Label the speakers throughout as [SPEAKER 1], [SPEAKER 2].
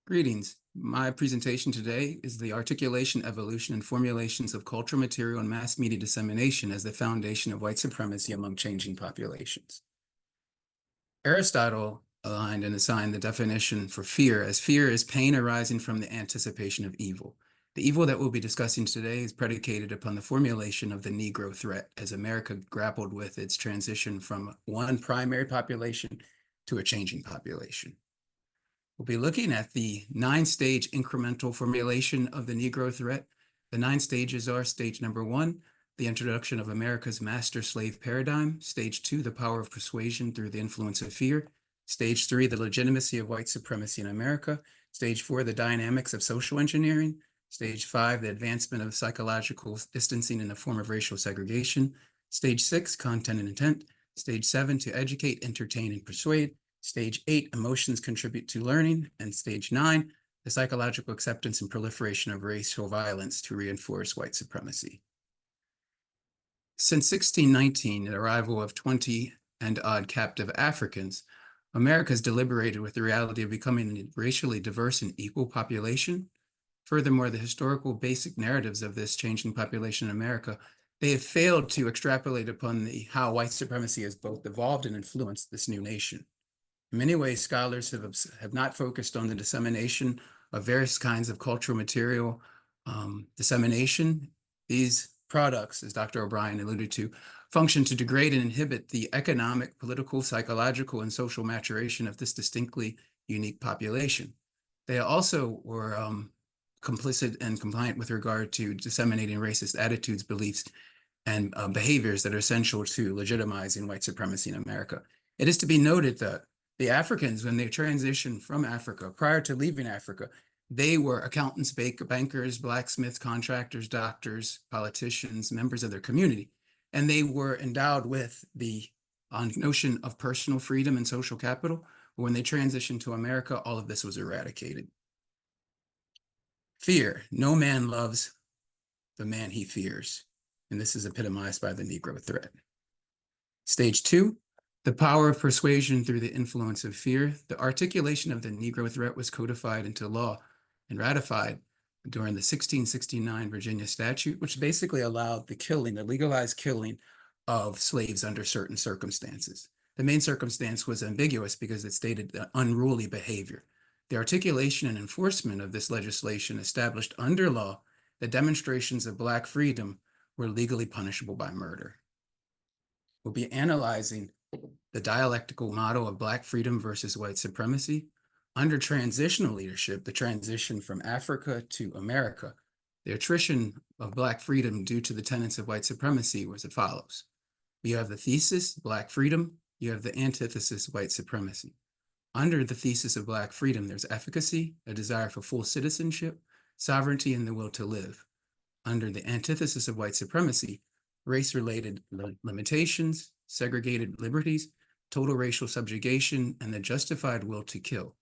[SPEAKER 1] Greetings. My presentation today is the articulation, evolution, and formulations of cultural material and mass media dissemination as the foundation of white supremacy among changing populations. Aristotle aligned and assigned the definition for fear as fear is pain arising from the anticipation of evil. The evil that we'll be discussing today is predicated upon the formulation of the Negro threat as America grappled with its transition from one primary population to a changing population. We'll be looking at the 9-stage incremental formulation of the Negro threat. The 9 stages are: stage number 1, the introduction of America's master-slave paradigm; stage 2, the power of persuasion through the influence of fear; stage 3, the legitimacy of white supremacy in America; stage 4, the dynamics of social engineering; stage 5, the advancement of psychological distancing in the form of racial segregation; stage 6, content and intent; stage 7, to educate, entertain, and persuade; stage 8, emotions contribute to learning; and stage 9, the psychological acceptance and proliferation of racial violence to reinforce white supremacy. Since 1619, the arrival of 20 and odd captive Africans, America has deliberated with the reality of becoming a racially diverse and equal population. Furthermore, the historical basic narratives of this changing population in America, they have failed to extrapolate upon how white supremacy has both evolved and influenced this new nation. In many ways, scholars have not focused on the dissemination of various kinds of cultural material dissemination. These products, as Dr. O'Brien alluded to, function to degrade and inhibit the economic, political, psychological, and social maturation of this distinctly unique population. They also were complicit and compliant with regard to disseminating racist attitudes, beliefs, and behaviors that are essential to legitimizing white supremacy in America. It is to be noted that the Africans, when they transitioned from Africa, prior to leaving Africa, they were accountants, bankers, blacksmiths, contractors, doctors, politicians, members of their community. And they were endowed with the notion of personal freedom and social capital. But when they transitioned to America, all of this was eradicated. Fear. No man loves the man he fears. And this is epitomized by the Negro threat. Stage 2. The power of persuasion through the influence of fear. The articulation of the Negro threat was codified into law and ratified during the 1669 Virginia statute, which basically allowed the legalized killing of slaves under certain circumstances. The main circumstance was ambiguous because it stated unruly behavior. The articulation and enforcement of this legislation established under law that demonstrations of Black freedom were legally punishable by murder. We'll be analyzing the dialectical model of Black freedom versus white supremacy. Under transitional leadership, the transition from Africa to America, the attrition of Black freedom due to the tenets of white supremacy was as follows. You have the thesis, Black freedom. You have the antithesis, white supremacy. Under the thesis of Black freedom, there's efficacy, a desire for full citizenship, sovereignty, and the will to live. Under the antithesis of white supremacy, race-related limitations, segregated liberties, total racial subjugation, and the justified will to kill.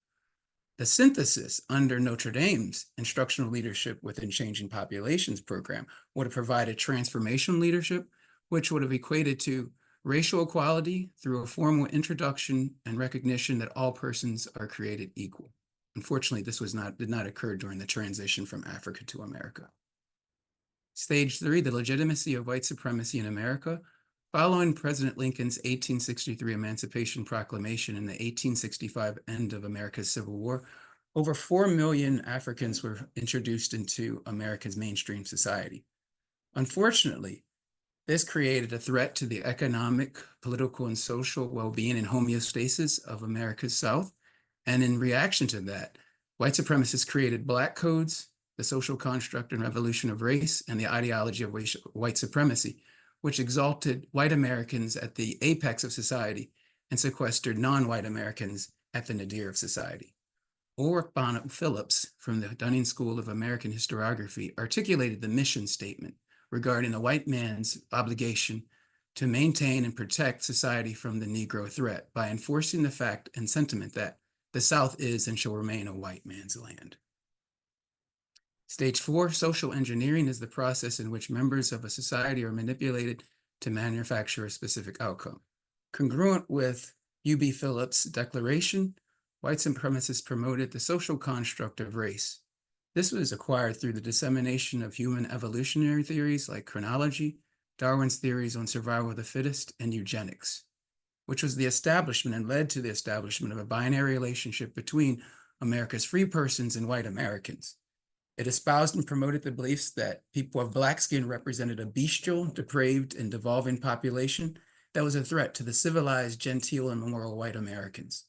[SPEAKER 1] The synthesis under Notre Dame's instructional leadership within Changing Populations program would have provided transformational leadership, which would have equated to racial equality through a formal introduction and recognition that all persons are created equal. Unfortunately, this did not occur during the transition from Africa to America. Stage 3, the legitimacy of white supremacy in America. Following President Lincoln's 1863 Emancipation Proclamation and the 1865 end of America's Civil War, over 4 million Africans were introduced into America's mainstream society. Unfortunately, this created a threat to the economic, political, and social well-being and homeostasis of America's South. And in reaction to that, white supremacists created Black codes, the social construct and revolution of race, and the ideology of white supremacy, which exalted white Americans at the apex of society and sequestered non-white Americans at the nadir of society. Ulrich Bonham Phillips from the Dunning School of American Historiography articulated the mission statement regarding the white man's obligation to maintain and protect society from the Negro threat by enforcing the fact and sentiment that the South is and shall remain a white man's land. Stage 4, social engineering, is the process in which members of a society are manipulated to manufacture a specific outcome. Congruent with U.B. Phillips' declaration, white supremacists promoted the social construct of race. This was acquired through the dissemination of human evolutionary theories like chronology, Darwin's theories on survival of the fittest, and eugenics, which was the establishment and led to the establishment of a binary relationship between America's free persons and white Americans. It espoused and promoted the beliefs that people of black skin represented a bestial, depraved, and devolving population that was a threat to the civilized, genteel, and moral white Americans.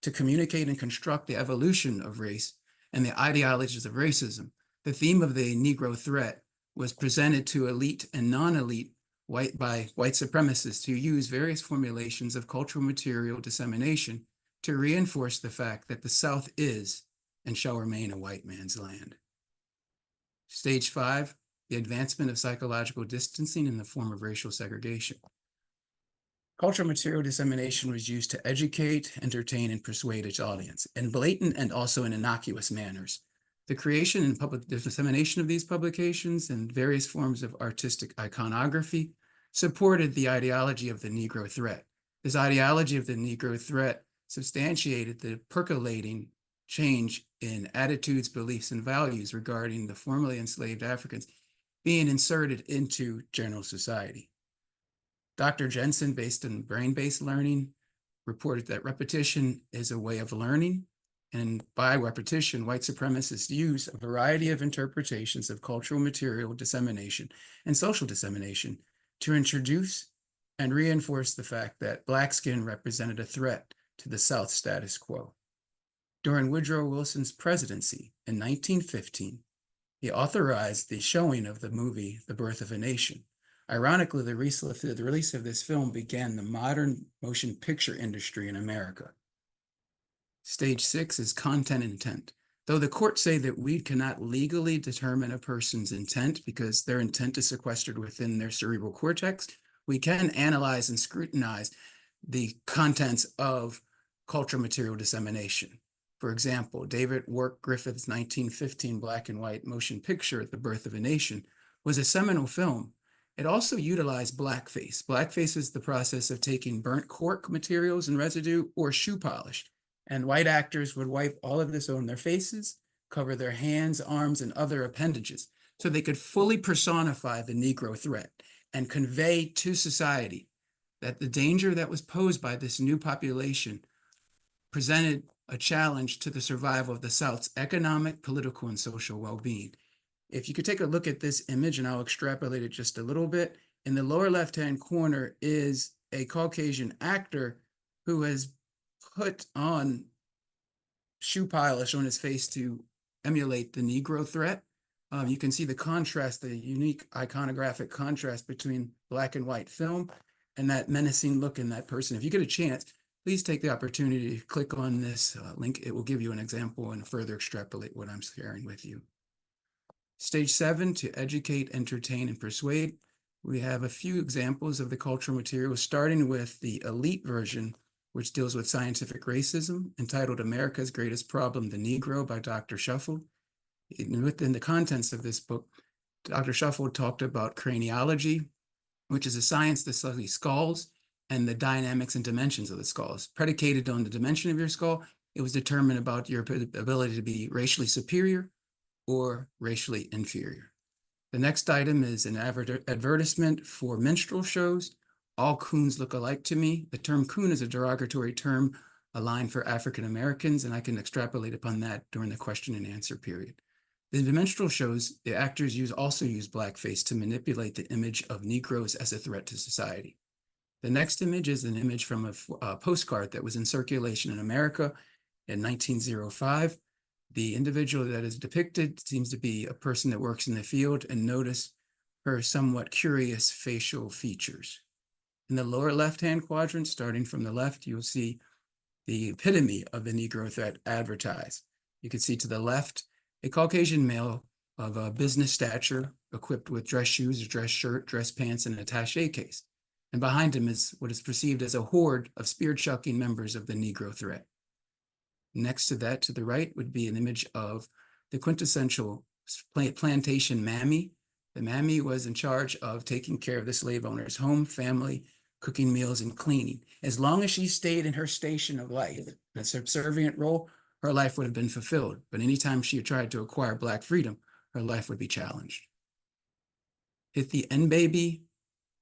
[SPEAKER 1] To communicate and construct the evolution of race and the ideologies of racism, the theme of the Negro threat was presented to elite and non-elite white supremacists who use various formulations of cultural material dissemination to reinforce the fact that the South is and shall remain a white man's land. Stage 5, the advancement of psychological distancing in the form of racial segregation. Cultural material dissemination was used to educate, entertain, and persuade its audience in blatant and also in innocuous manners. The creation and public dissemination of these publications and various forms of artistic iconography supported the ideology of the Negro threat. This ideology of the Negro threat substantiated the percolating change in attitudes, beliefs, and values regarding the formerly enslaved Africans being inserted into general society. Dr. Jensen, based on brain-based learning, reported that repetition is a way of learning, and by repetition, white supremacists use a variety of interpretations of cultural material dissemination and social dissemination to introduce and reinforce the fact that black skin represented a threat to the South status quo. During Woodrow Wilson's presidency in 1915, he authorized the showing of the movie The Birth of a Nation. Ironically, the release of this film began the modern motion picture industry in America. Stage 6 is content intent. Though the courts say that we cannot legally determine a person's intent because their intent is sequestered within their cerebral cortex, we can analyze and scrutinize the contents of cultural material dissemination. For example, David Wark Griffith's 1915 black and white motion picture, The Birth of a Nation, was a seminal film. It also utilized blackface. Blackface is the process of taking burnt cork materials and residue or shoe polish, and white actors would wipe all of this on their faces, cover their hands, arms, and other appendages, so they could fully personify the Negro threat and convey to society that the danger that was posed by this new population presented a challenge to the survival of the South's economic, political, and social well-being. If you could take a look at this image, and I'll extrapolate it just a little bit, in the lower left-hand corner is a Caucasian actor who has put on shoe polish on his face to emulate the Negro threat. You can see the contrast, the unique iconographic contrast between black and white film and that menacing look in that person. If you get a chance, please take the opportunity to click on this link. It will give you an example and further extrapolate what I'm sharing with you. Stage 7, to educate, entertain, and persuade. We have a few examples of the cultural material, starting with the elite version, which deals with scientific racism, entitled America's Greatest Problem, the Negro by Dr. Shuffle. Within the contents of this book, Dr. Shuffle talked about craniology, which is a science that studies skulls and the dynamics and dimensions of the skulls. Predicated on the dimension of your skull, it was determined about your ability to be racially superior or racially inferior. The next item is an advertisement for minstrel shows. All coons look alike to me. The term coon is a derogatory term, a line for African Americans, and I can extrapolate upon that during the question and answer period. The minstrel shows, the actors also use blackface to manipulate the image of Negroes as a threat to society. The next image is an image from a postcard that was in circulation in America in 1905. The individual that is depicted seems to be a person that works in the field, and notice her somewhat curious facial features. In the lower left-hand quadrant, starting from the left, you'll see the epitome of the Negro threat advertised. You can see to the left, a Caucasian male of a business stature, equipped with dress shoes, a dress shirt, dress pants, and an attaché case. And behind him is what is perceived as a horde of spear-chucking members of the Negro threat. Next to that, to the right, would be an image of the quintessential plantation mammy. The mammy was in charge of taking care of the slave owner's home, family, cooking meals, and cleaning. As long as she stayed in her station of life, a subservient role, her life would have been fulfilled. But anytime she tried to acquire Black freedom, her life would be challenged. Hit the N baby.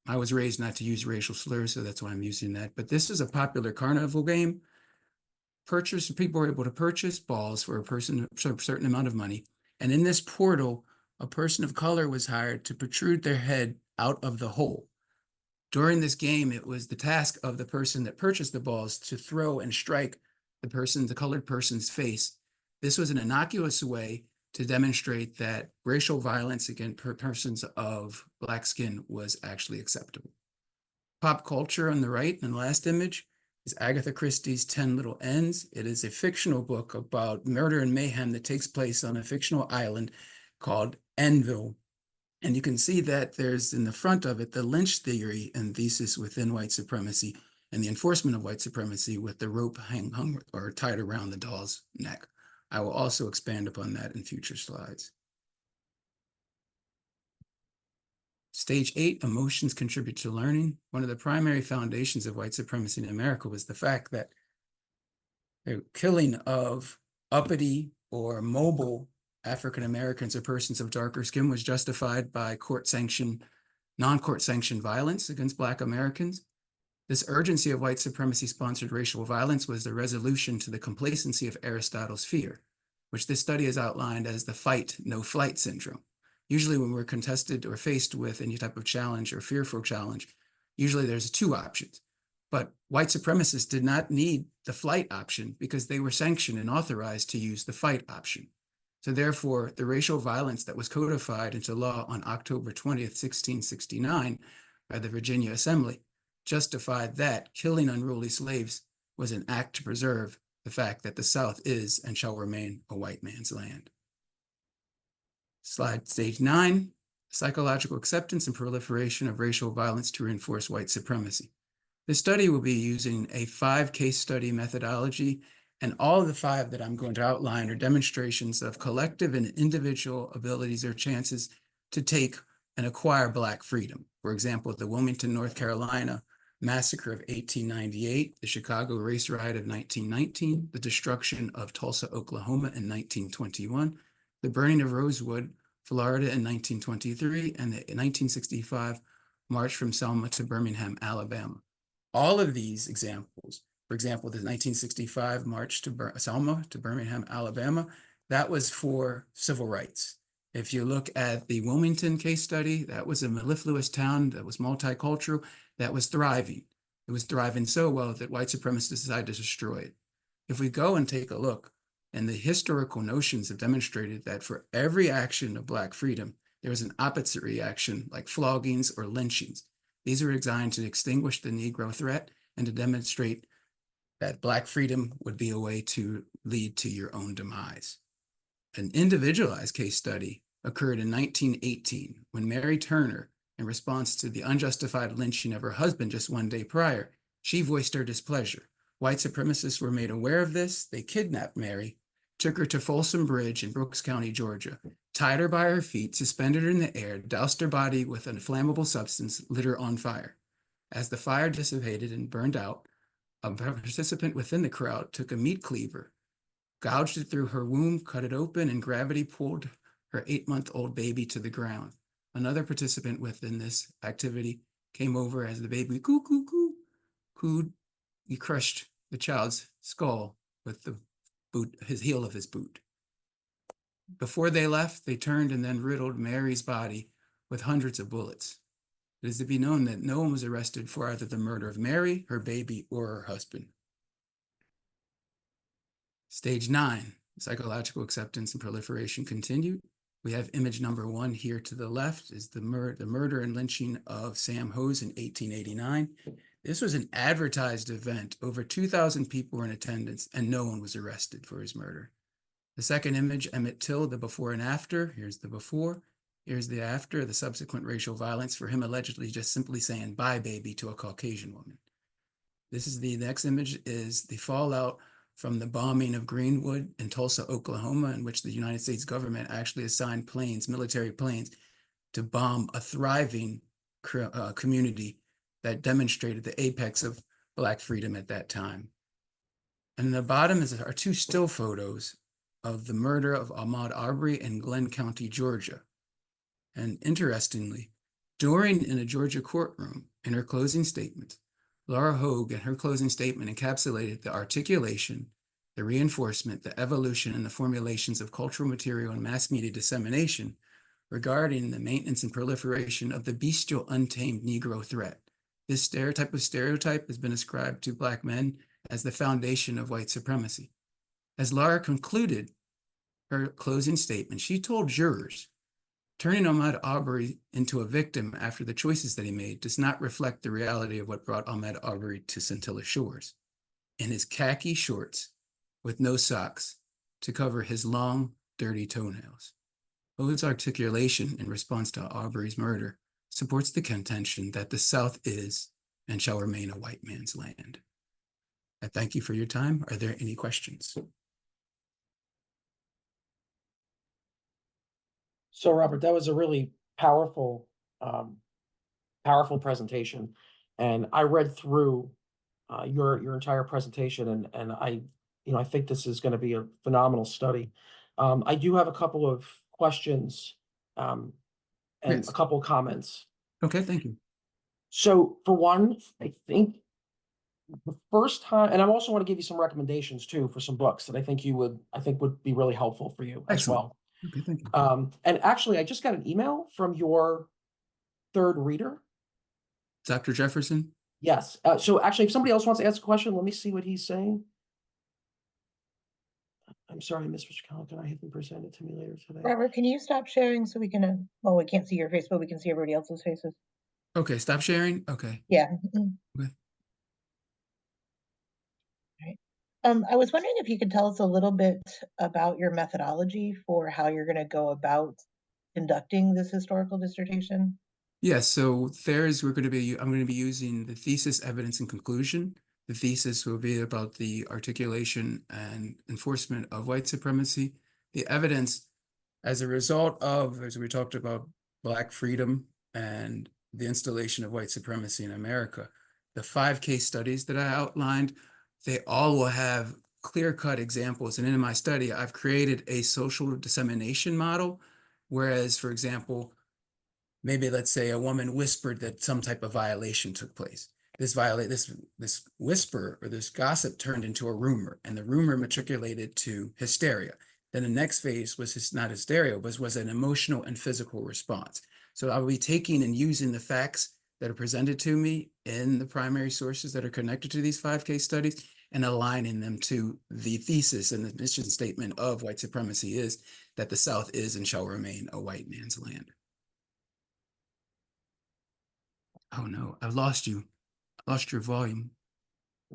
[SPEAKER 1] I was raised not to use racial slurs, so that's why I'm using that. But this is a popular carnival game. People were able to purchase balls for a certain amount of money. And in this portal, a person of color was hired to protrude their head out of the hole. During this game, it was the task of the person that purchased the balls to throw and strike the colored person's face. This was an innocuous way to demonstrate that racial violence against persons of Black skin was actually acceptable. Pop culture on the right, in the last image, is Agatha Christie's 10 Little Ends. It is a fictional book about murder and mayhem that takes place on a fictional island called Enville. And you can see that there's in the front of it the lynch theory and thesis within white supremacy and the enforcement of white supremacy with the rope hung or tied around the doll's neck. I will also expand upon that in future slides. Stage 8, emotions contribute to learning. One of the primary foundations of white supremacy in America was the fact that the killing of uppity or mobile African Americans or persons of darker skin was justified by non-court sanctioned violence against Black Americans. This urgency of white supremacy-sponsored racial violence was the resolution to the complacency of Aristotle's fear, which this study has outlined as the fight, no flight syndrome. Usually when we're contested or faced with any type of challenge or fearful challenge, usually there's two options. But white supremacists did not need the flight option because they were sanctioned and authorized to use the fight option. So therefore, the racial violence that was codified into law on October 20th, 1669 by the Virginia Assembly justified that killing unruly slaves was an act to preserve the fact that the South is and shall remain a white man's land. Stage 9, psychological acceptance and proliferation of racial violence to reinforce white supremacy. This study will be using a 5-case study methodology, and all of the 5 that I'm going to outline are demonstrations of collective and individual abilities or chances to take and acquire Black freedom. For example, the Wilmington, North Carolina massacre of 1898, the Chicago race riot of 1919, the destruction of Tulsa, Oklahoma in 1921, the burning of Rosewood, Florida in 1923, and the 1965 march from Selma to Birmingham, Alabama. All of these examples, for example, the 1965 march to Selma to Birmingham, Alabama, that was for civil rights. If you look at the Wilmington case study, that was a mellifluous town that was multicultural, that was thriving. It was thriving so well that white supremacists decided to destroy it. If we go and take a look, and the historical notions have demonstrated that for every action of Black freedom, there was an opposite reaction like floggings or lynchings. These were designed to extinguish the Negro threat and to demonstrate that Black freedom would be a way to lead to your own demise. An individualized case study occurred in 1918 when Mary Turner, in response to the unjustified lynching of her husband just one day prior, she voiced her displeasure. White supremacists were made aware of this. They kidnapped Mary, took her to Folsom Bridge in Brooks County, Georgia, tied her by her feet, suspended her in the air, doused her body with an inflammable substance, lit her on fire. As the fire dissipated and burned out, a participant within the crowd took a meat cleaver, gouged it through her womb, cut it open, and gravity pulled her 8-month-old baby to the ground. Another participant within this activity came over as the baby cooed. He crushed the child's skull with the heel of his boot. Before they left, they turned and then riddled Mary's body with hundreds of bullets. It is to be known that no one was arrested for either the murder of Mary, her baby, or her husband. Stage 9, psychological acceptance and proliferation continued. We have image number 1 here to the left is the murder and lynching of Sam Hose in 1889. This was an advertised event. Over 2,000 people were in attendance and no one was arrested for his murder. The second image, Emmett Till, the before and after. Here's the before. Here's the after, the subsequent racial violence for him allegedly just simply saying bye baby to a Caucasian woman. This is the next image is the fallout from the bombing of Greenwood in Tulsa, Oklahoma, in which the United States government actually assigned planes, military planes, to bomb a thriving community that demonstrated the apex of Black freedom at that time. And in the bottom are two still photos of the murder of Ahmaud Arbery in Glenn County, Georgia. And interestingly, in a Georgia courtroom, in her closing statement, Laura Hogue, in her closing statement, encapsulated the articulation, the reinforcement, the evolution, and the formulations of cultural material and mass media dissemination regarding the maintenance and proliferation of the bestial, untamed Negro threat. This stereotype has been ascribed to Black men as the foundation of white supremacy. As Laura concluded her closing statement, she told jurors, turning Ahmaud Arbery into a victim after the choices that he made does not reflect the reality of what brought Ahmaud Arbery to Scintilla Shores. In his khaki shorts with no socks to cover his long, dirty toenails. Hogue's articulation in response to Arbery's murder supports the contention that the South is and shall remain a white man's land. I thank you for your time. Are there any questions?
[SPEAKER 2] So, Robert, that was a really powerful presentation, and I read through your entire presentation, and I think this is going to be a phenomenal study. I do have a couple of questions and
[SPEAKER 1] Yes.
[SPEAKER 2] a couple of comments.
[SPEAKER 1] Okay, thank you.
[SPEAKER 2] So, for one, I think the first time, and I also want to give you some recommendations too for some books that I think would be really helpful for you as well.
[SPEAKER 1] Okay, thank you.
[SPEAKER 2] And actually, I just got an email from your third reader.
[SPEAKER 1] Dr. Jefferson?
[SPEAKER 2] Yes. So actually, if somebody else wants to ask a question, let me see what he's saying. I'm sorry, Mr. Kellogg, can I have them present it to me later today?
[SPEAKER 3] Robert, can you stop sharing so we can, well, we can't see your face, but we can see everybody else's faces.
[SPEAKER 1] Okay, stop sharing? Okay.
[SPEAKER 3] Yeah.
[SPEAKER 1] Okay.
[SPEAKER 3] I was wondering if you could tell us a little bit about your methodology for how you're going to go about conducting this historical dissertation.
[SPEAKER 1] Yes, so I'm going to be using the thesis, evidence, and conclusion. The thesis will be about the articulation and enforcement of white supremacy. The evidence, as a result of, as we talked about, Black freedom and the installation of white supremacy in America, the 5 case studies that I outlined, they all will have clear-cut examples. And in my study, I've created a social dissemination model, whereas, for example, maybe let's say a woman whispered that some type of violation took place. This whisper or this gossip turned into a rumor, and the rumor matriculated to hysteria. Then the next phase was not hysteria, but was an emotional and physical response. So I will be taking and using the facts that are presented to me in the primary sources that are connected to these 5 case studies and aligning them to the thesis and the mission statement of white supremacy is that the South is and shall remain a white man's land. Oh no, I've lost you. I lost your volume.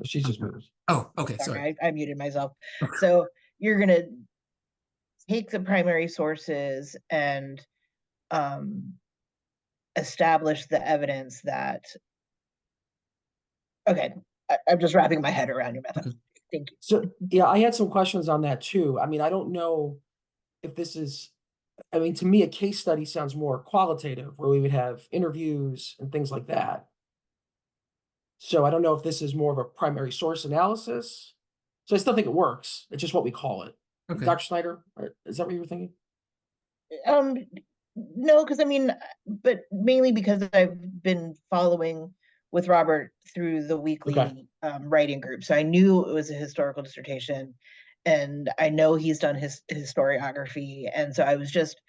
[SPEAKER 2] She just moved.
[SPEAKER 1] Oh, okay, sorry.
[SPEAKER 3] I muted myself. So you're going to take the primary sources and establish the evidence that, okay, I'm just wrapping my head around your method. Okay. Thank you.
[SPEAKER 2] So yeah, I had some questions on that too. I mean, I don't know if this is, I mean, to me, a case study sounds more qualitative, where we would have interviews and things like that. So I don't know if this is more of a primary source analysis. So I still think it works. It's just what we call it. Okay. Dr. Snyder, is that what you were thinking?
[SPEAKER 3] No, because I mean, but mainly because I've been following with Robert through the weekly writing group. So I knew it was a historical dissertation, and I know he's done his historiography. And so I was just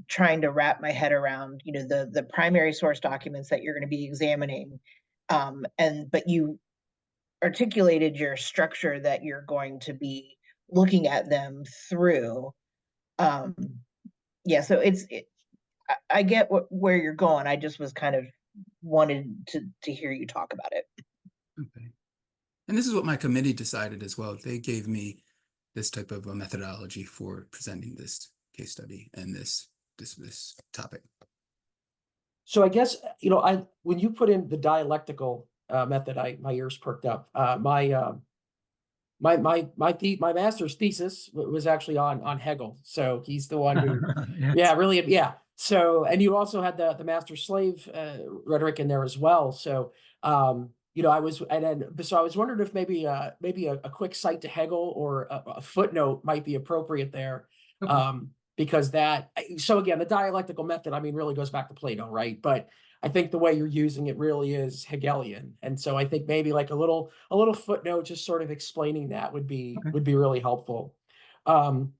[SPEAKER 3] trying to wrap my head around, you know, the primary source documents that you're going to be examining. But you articulated your structure that you're going to be looking at them through. Yeah, so I get where you're going. I just was kind of wanted to hear you talk about it.
[SPEAKER 1] Okay. And this is what my committee decided as well. They gave me this type of a methodology for presenting this case study and this topic.
[SPEAKER 2] So I guess, you know, when you put in the dialectical method, my ears perked up. My master's thesis was actually on Hegel. So he's the one who, yes. Yeah, really, yeah. So, and you also had the master slave rhetoric in there as well. So, you know, I was, and then, so I was wondering if maybe a quick cite to Hegel or a footnote might be appropriate there.
[SPEAKER 1] Okay.
[SPEAKER 2] Because that, so again, the dialectical method, I mean, really goes back to Plato, right? But I think the way you're using it really is Hegelian. And so I think maybe like a little footnote just sort of explaining that
[SPEAKER 1] Okay.
[SPEAKER 2] would be really helpful. Um,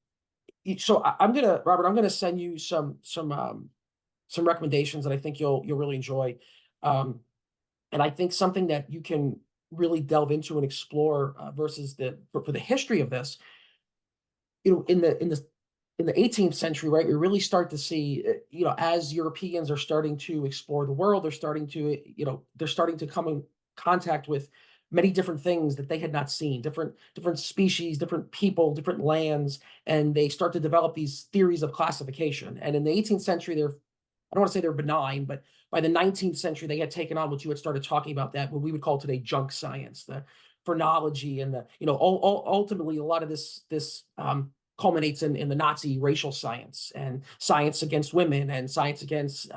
[SPEAKER 2] so Robert, I'm gonna send you some recommendations that I think you'll really enjoy. Um, and I think something that you can really delve into and explore versus for the history of this, you know, in the 18th century, right, we really start to see, you know, as Europeans are starting to explore the world, they're starting to, you know, they're starting to come in contact with many different things that they had not seen, different species, different people, different lands, and they start to develop these theories of classification. And in the 18th century, I don't want to say they're benign, but by the 19th century, they had taken on what you had started talking about, that what we would call today junk science, the phrenology and the, you know, ultimately a lot of this culminates in the Nazi racial science and science against women and science against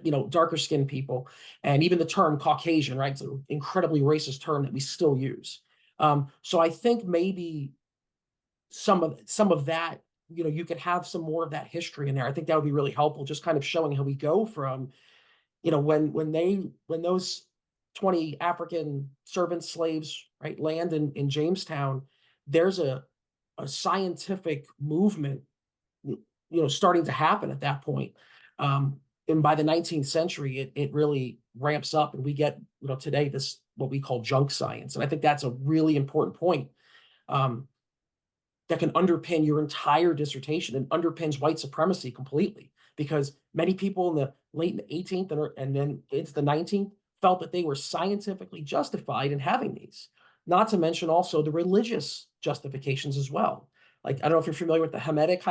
[SPEAKER 2] you know, darker skinned people, and even the term Caucasian, right? It's an incredibly racist term that we still use. So I think maybe some of that, you know, you could have some more of that history in there. I think that would be really helpful, just kind of showing how we go from, you know, when those 20 African servant slaves, right, land in Jamestown, there's a scientific movement, you know, starting to happen at that point. And by the 19th century, it really ramps up, and we get, you know, today this what we call junk science. And I think that's a really important point. Um, that can underpin your entire dissertation and underpins white supremacy completely, because many people in the late 18th and then into the 19th felt that they were scientifically justified in having these, not to mention also the religious justifications as well. Like, I don't know if you're familiar with the Hamitic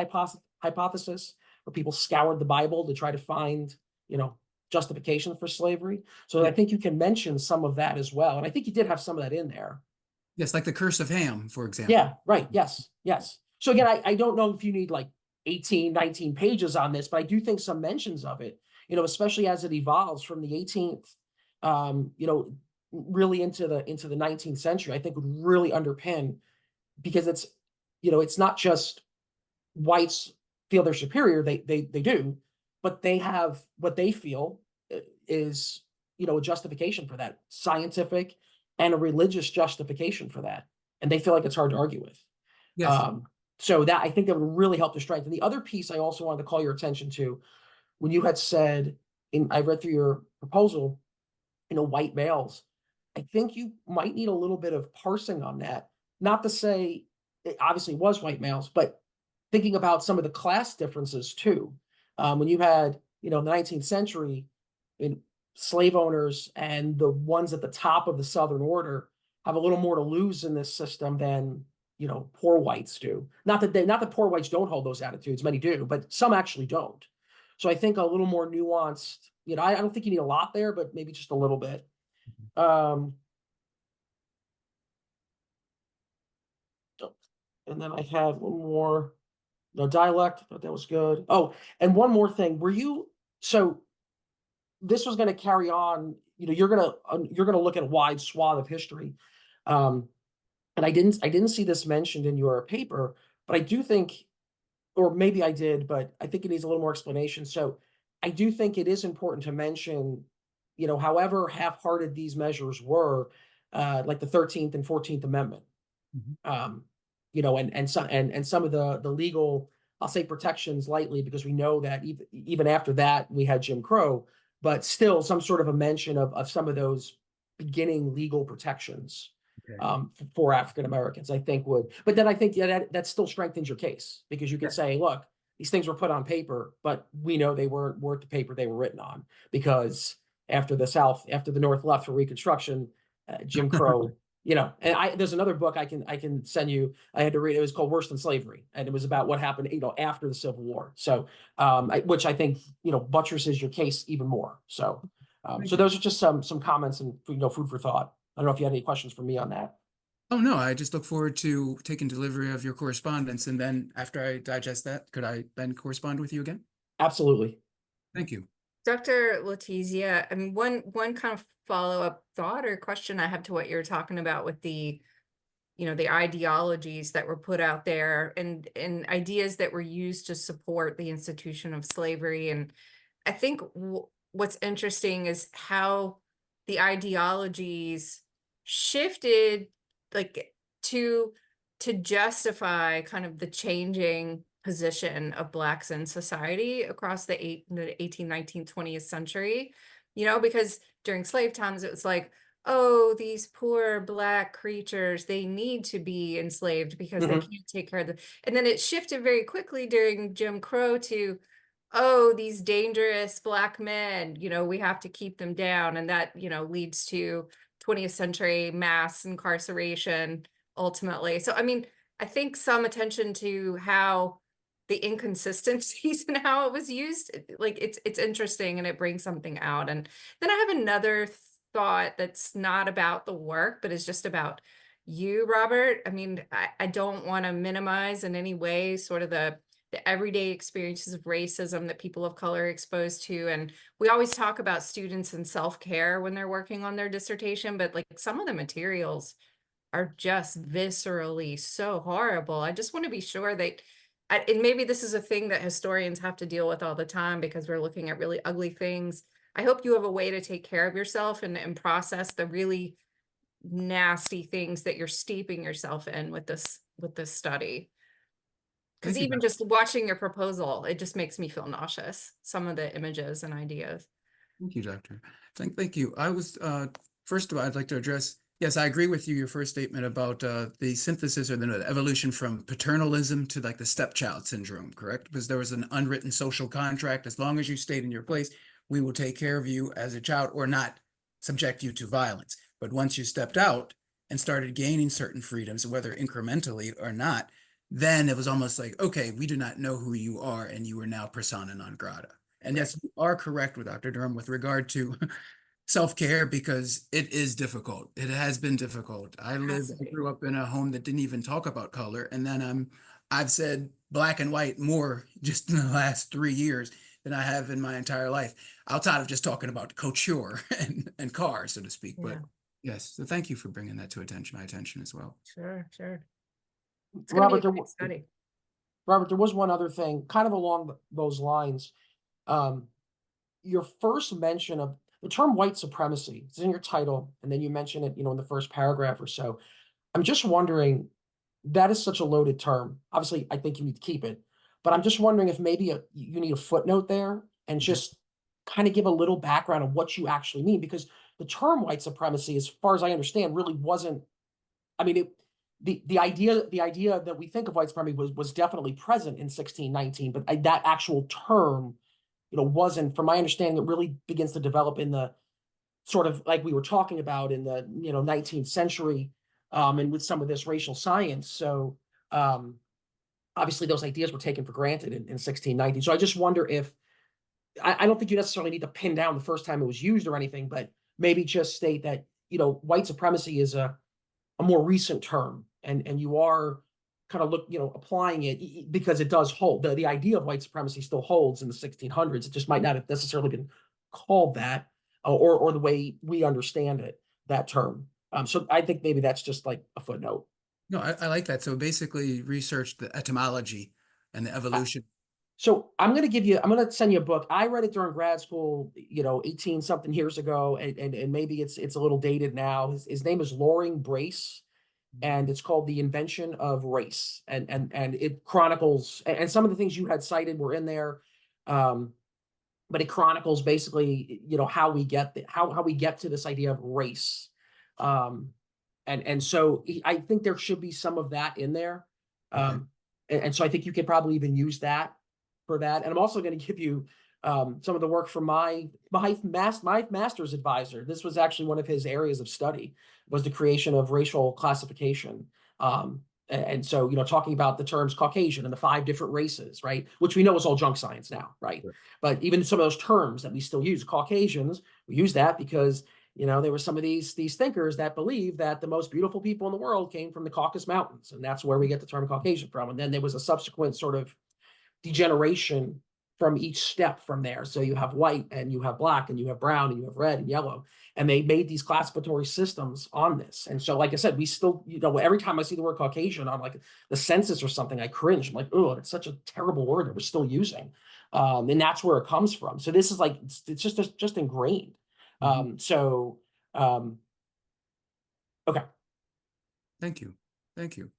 [SPEAKER 2] hypothesis, where people scoured the Bible to try to find, you know, justification for slavery. So
[SPEAKER 1] Yeah.
[SPEAKER 2] I think you can mention some of that as well. And I think you did have some of that in there.
[SPEAKER 1] Yes, like the Curse of Ham, for
[SPEAKER 2] Yeah,
[SPEAKER 1] example.
[SPEAKER 2] right. Yes, yes. So again, I don't know if you need like 18, 19 pages on this, but I do think some mentions of it, you know, especially as it evolves from the 18th, you know, really into the 19th century, I think would really underpin, because it's, you know, it's not just whites feel they're superior, they do, but they have what they feel is, you know, a justification for that, scientific and a religious justification for that. And they feel like it's hard to argue with.
[SPEAKER 1] Yes.
[SPEAKER 2] Um, so that, I think that would really help to strengthen. The other piece I also wanted to call your attention to, when you had said, I read through your proposal, you know, white males, I think you might need a little bit of parsing on that. Not to say it obviously was white males, but thinking about some of the class differences too. When you had, you know, in the 19th century, in slave owners and the ones at the top of the Southern order have a little more to lose in this system than, you know, poor whites do. Not that poor whites don't hold those attitudes, many do, but some actually don't. So I think a little more nuanced, you know, I don't think you need a lot there, but maybe just a little bit. Um, and then I had one more, no, dialect. I thought that was good. Oh, and one more thing. So this was going to carry on, you know, you're going to look at a wide swath of history. Um, and I didn't see this mentioned in your paper, but I do think, or maybe I did, but I think it needs a little more explanation. So I do think it is important to mention, you know, however half-hearted these measures were, like the 13th and 14th Amendment,
[SPEAKER 1] Mhm.
[SPEAKER 2] you know, and some of the legal, I'll say protections lightly, because we know that even after that we had Jim Crow, but still some sort of a mention of some of those beginning legal protections
[SPEAKER 1] Okay.
[SPEAKER 2] for African Americans, I think would. But then I think that still strengthens your case, because you can
[SPEAKER 1] Yes.
[SPEAKER 2] say, look, these things were put on paper, but we know they weren't worth the paper they were written on, because after the North left for Reconstruction, Jim Crow, you know. And there's another book I can send you. I had to read. It was called Worse Than Slavery, and it was about what happened, you know, after the Civil War. So, which I think, you know, buttresses your case even more. So, so those are just some comments and, you know, food for thought. I don't know if you had any questions for me on that.
[SPEAKER 1] Oh, no, I just look forward to taking delivery of your correspondence. And then after I digest that, could I then correspond with you again?
[SPEAKER 2] Absolutely.
[SPEAKER 1] Thank you.
[SPEAKER 4] Dr. Letizia, I mean, one kind of follow-up thought or question I have to what you're talking about with the, the ideologies that were put out there and ideas that were used to support the institution of slavery. And I think what's interesting is how the ideologies shifted, like to justify kind of the changing position of Blacks in society across the 18th, 19th, 20th century, because during slave times, it was like, oh, these poor Black creatures, they need to be enslaved because they can't take care of them. And then it shifted very quickly during Jim Crow to, oh, these dangerous Black men, we have to keep them down. And that, leads to 20th century mass incarceration ultimately. So, I mean, I think some attention to how the inconsistencies and how it was used, like it's interesting and it brings something out. And then I have another thought that's not about the work, but is just about you, Robert. I mean, I don't want to minimize in any way sort of the everyday experiences of racism that people of color are exposed to. And we always talk about students and self-care when they're working on their dissertation, but like some of the materials are just viscerally so horrible. I just want to be sure that, and maybe this is a thing that historians have to deal with all the time because we're looking at really ugly things. I hope you have a way to take care of yourself and process the really nasty things that you're steeping yourself in with this study. Because
[SPEAKER 1] Thank you,
[SPEAKER 4] even just watching your proposal, it just makes me feel nauseous, some of the images and ideas.
[SPEAKER 1] Thank you, Doctor. Thank you. I was, first of all, I'd like to address, yes, I agree with you, your first statement about the synthesis or the evolution from paternalism to like the stepchild syndrome, correct? Because there was an unwritten social contract. As long as you stayed in your place, we will take care of you as a child or not subject you to violence. But once you stepped out and started gaining certain freedoms, whether incrementally or not, then it was almost like, okay, we do not know who you are, and you are now persona non grata. And yes, you are correct with Dr. Durham with regard to self-care because it is difficult. It has been difficult. I grew up in a home that didn't even talk about color. And then I've said black and white more just in the last 3 years than I have in my entire life, outside of just talking about couture and cars, so to speak. But yes, so thank you for bringing that to my attention as well.
[SPEAKER 4] Sure. It's going to be a great study.
[SPEAKER 2] Robert, there was one other thing kind of along those lines. Your first mention of the term white supremacy, it's in your title, and then you mention it, in the first paragraph or so. I'm just wondering, that is such a loaded term. Obviously, I think you need to keep it, but I'm just wondering if maybe you need a footnote there and just kind of give a little background of what you actually mean, because the term white supremacy, as far as I understand, really wasn't, I mean, the idea that we think of white supremacy was definitely present in 1619, but that actual term, wasn't, from my understanding, it really begins to develop in the sort of like we were talking about in the 19th century, and with some of this racial science. So obviously those ideas were taken for granted in 1619. So I just wonder if I don't think you necessarily need to pin down the first time it was used or anything, but maybe just state that white supremacy is a more recent term, and you are kind of applying it because it does hold. The idea of white supremacy still holds in the 1600s. It just might not have necessarily been called that, or the way we understand it, that term. So I think maybe that's just like a footnote.
[SPEAKER 1] No, I like that. So basically research the etymology and the evolution.
[SPEAKER 2] So I'm going to send you a book. I read it during grad school, 18 something years ago. And maybe it's a little dated now. His name is Loring Brace, and it's called The Invention of Race. And it chronicles, and some of the things you had cited were in there. But it chronicles basically, how we get to this idea of race. And so I think there should be some of that in there. And so I think you could probably even use that for that. And I'm also going to give you some of the work from my master's advisor. This was actually one of his areas of study, was the creation of racial classification. And so, talking about the terms Caucasian and the 5 different races, right? Which we know is all junk science now, right? Sure. But even some of those terms that we still use, Caucasians, we use that because, there were some of these thinkers that believed that the most beautiful people in the world came from the Caucasus Mountains. And that's where we get the term Caucasian from. And then there was a subsequent sort of degeneration from each step from there. So you have white and you have black and you have brown and you have red and yellow. And they made these classificatory systems on this. And so, like I said, we still, every time I see the word Caucasian on like the census or something, I cringe. I'm like, oh, it's such a terrible word that we're still using. And that's where it comes from. So this is like, it's just ingrained. Okay.
[SPEAKER 1] Thank you. Thank you.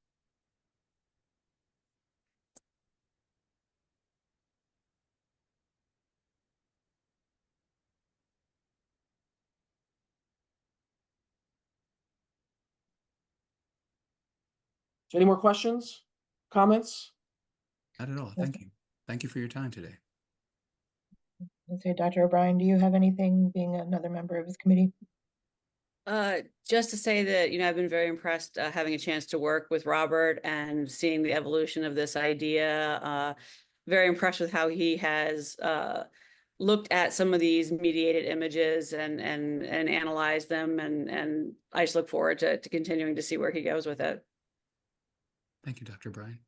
[SPEAKER 2] So any more questions, comments?
[SPEAKER 1] Not at all. Thank you. Thank you for your time today.
[SPEAKER 3] Let's say, Dr. O'Brien, do you have anything, being another member of his committee?
[SPEAKER 5] Just to say that, I've been very impressed having a chance to work with Robert and seeing the evolution of this idea. Very impressed with how he has looked at some of these mediated images and analyzed them. And I just look forward to continuing to see where he goes with it.
[SPEAKER 1] Thank you, Dr. Bryan.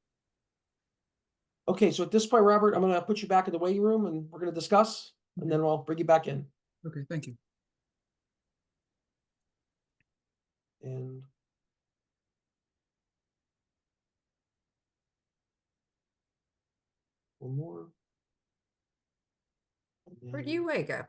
[SPEAKER 2] Okay, so at this point, Robert, I'm going to put you back in the waiting room and we're going to discuss, and then we'll bring you back in.
[SPEAKER 1] Okay, thank you.
[SPEAKER 2] And one more.
[SPEAKER 4] Where do you wake up?